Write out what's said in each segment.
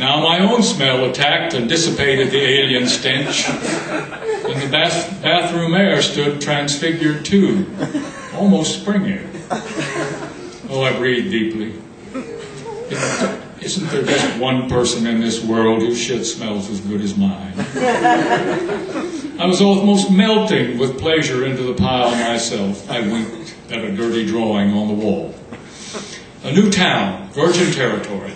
Now my own smell attacked and dissipated the alien stench, and the bathroom air stood transfigured too, almost spring air. Oh, I breathed deeply. Isn't there just one person in this world whose shit smells as good as mine? I was almost melting with pleasure into the pile myself. I winked at a dirty drawing on the wall. A new town, virgin territory.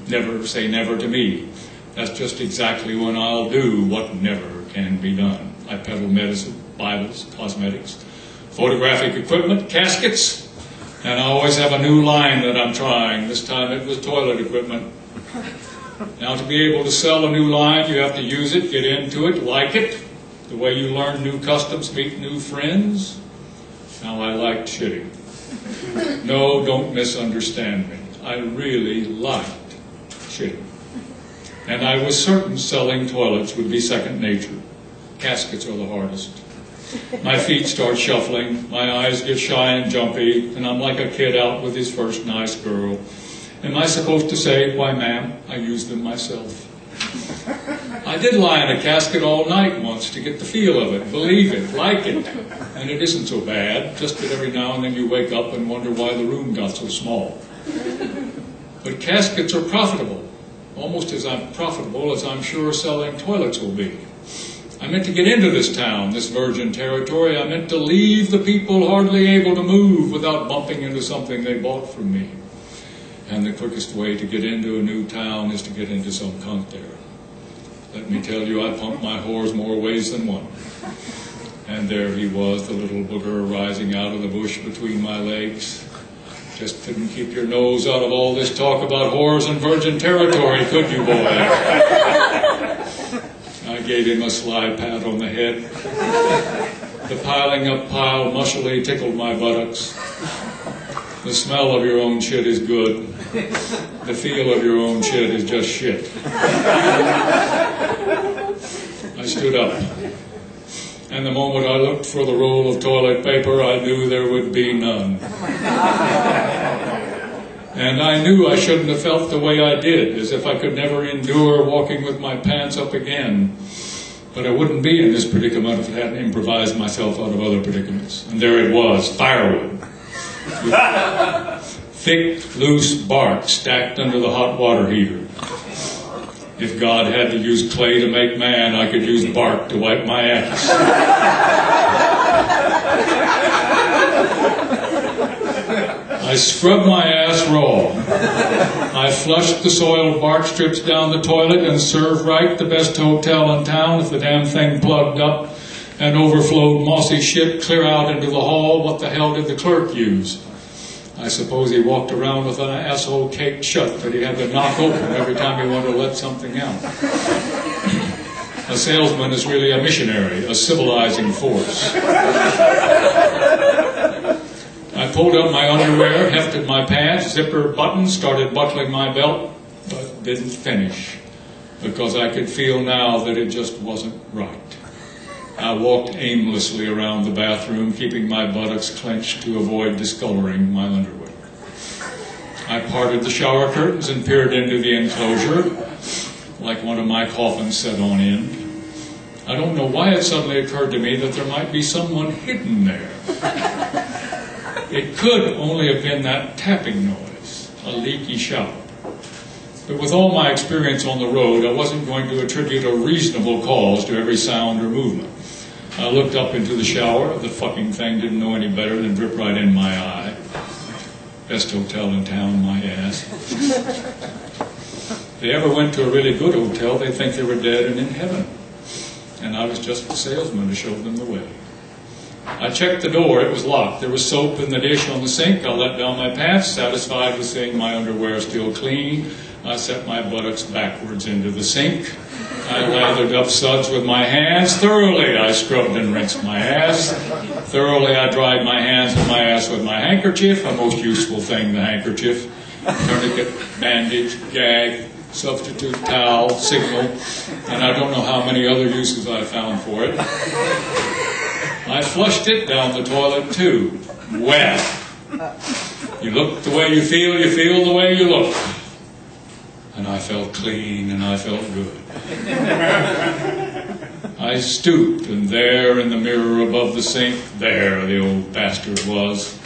Never say never to me. That's just exactly when I'll do what never can be done. I peddle medicine, Bibles, cosmetics, photographic equipment, caskets, and I always have a new line that I'm trying. This time it was toilet equipment. Now, to be able to sell a new line, you have to use it, get into it, like it, the way you learn new customs, meet new friends. Now, I liked shitting. No, don't misunderstand me. I really liked shitting. And I was certain selling toilets would be second nature. Caskets are the hardest. My feet start shuffling, my eyes get shy and jumpy, and I'm like a kid out with his first nice girl. Am I supposed to say, why ma'am, I use them myself? I did lie in a casket all night once to get the feel of it, believe it, like it. And it isn't so bad, just that every now and then you wake up and wonder why the room got so small. But caskets are profitable, almost as profitable as I'm sure selling toilets will be. I meant to get into this town, this virgin territory. I meant to leave the people hardly able to move without bumping into something they bought from me. And the quickest way to get into a new town is to get into some cunt there. Let me tell you, I pumped my whores more ways than one. And there he was, the little booger rising out of the bush between my legs. Just couldn't keep your nose out of all this talk about whores and virgin territory, could you, boy? I gave him a sly pat on the head. The piling up pile mushily tickled my buttocks. The smell of your own shit is good. The feel of your own shit is just shit. I stood up. And the moment I looked for the roll of toilet paper, I knew there would be none. And I knew I shouldn't have felt the way I did, as if I could never endure walking with my pants up again. But I wouldn't be in this predicament if I hadn't improvised myself out of other predicaments. And there it was, firewood. Thick, loose bark stacked under the hot water heater. If God had to use clay to make man, I could use bark to wipe my ass. I scrubbed my ass raw. I flushed the soiled bark strips down the toilet and served right the best hotel in town if the damn thing plugged up and overflowed mossy shit clear out into the hall. What the hell did the clerk use? I suppose he walked around with an asshole caked shut that he had to knock open every time he wanted to let something out. A salesman is really a missionary, a civilizing force. I pulled up my underwear, hefted my pants, zipper buttoned, started buckling my belt, but didn't finish, because I could feel now that it just wasn't right. I walked aimlessly around the bathroom, keeping my buttocks clenched to avoid discoloring my underwear. I parted the shower curtains and peered into the enclosure, like one of my coffins set on end. I don't know why it suddenly occurred to me that there might be someone hidden there. It could only have been that tapping noise, a leaky shower. But with all my experience on the road, I wasn't going to attribute a reasonable cause to every sound or movement. I looked up into the shower. The fucking thing didn't know any better than drip right in my eye. Best hotel in town, my ass. If they ever went to a really good hotel, they'd think they were dead and in heaven. And I was just the salesman to show them the way. I checked the door. It was locked. There was soap in the dish on the sink. I let down my pants, satisfied with seeing my underwear still clean. I set my buttocks backwards into the sink. I lathered up suds with my hands. Thoroughly I scrubbed and rinsed my ass. Thoroughly I dried my hands and my ass with my handkerchief, a most useful thing, the handkerchief. Tourniquet, bandage, gag, substitute towel, signal, and I don't know how many other uses I found for it. I flushed it down the toilet too. Well, you look the way you feel the way you look. and I felt clean, and I felt good. I stooped, and there in the mirror above the sink, there the old bastard was,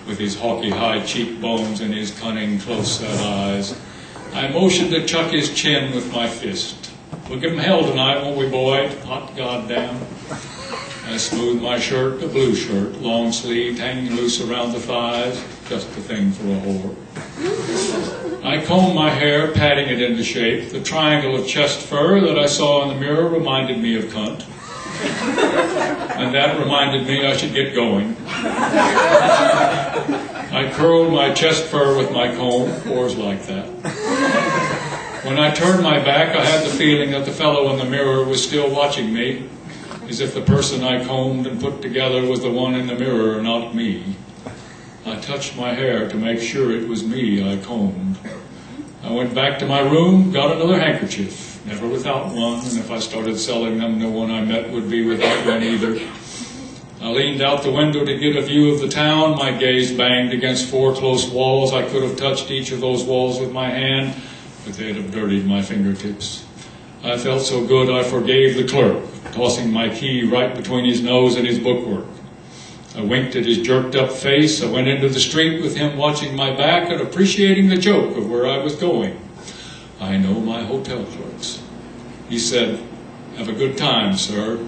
with his hawky-high cheekbones and his cunning, close-set eyes. I motioned to chuck his chin with my fist. We'll give him hell tonight, won't we, Boyd? Hot goddamn. I smoothed my shirt, a blue shirt, long-sleeved, hanging loose around the thighs, just the thing for a whore. I combed my hair, patting it into shape. The triangle of chest fur that I saw in the mirror reminded me of cunt. And that reminded me I should get going. I curled my chest fur with my comb, whores like that. When I turned my back, I had the feeling that the fellow in the mirror was still watching me, as if the person I combed and put together was the one in the mirror, not me. I touched my hair to make sure it was me I combed. I went back to my room, got another handkerchief, never without one, and if I started selling them, no one I met would be without one either. I leaned out the window to get a view of the town. My gaze banged against 4 close walls. I could have touched each of those walls with my hand, but they'd have dirtied my fingertips. I felt so good I forgave the clerk, tossing my key right between his nose and his bookwork. I winked at his jerked-up face. I went into the street with him watching my back and appreciating the joke of where I was going. I know my hotel clerks. He said, "Have a good time, sir."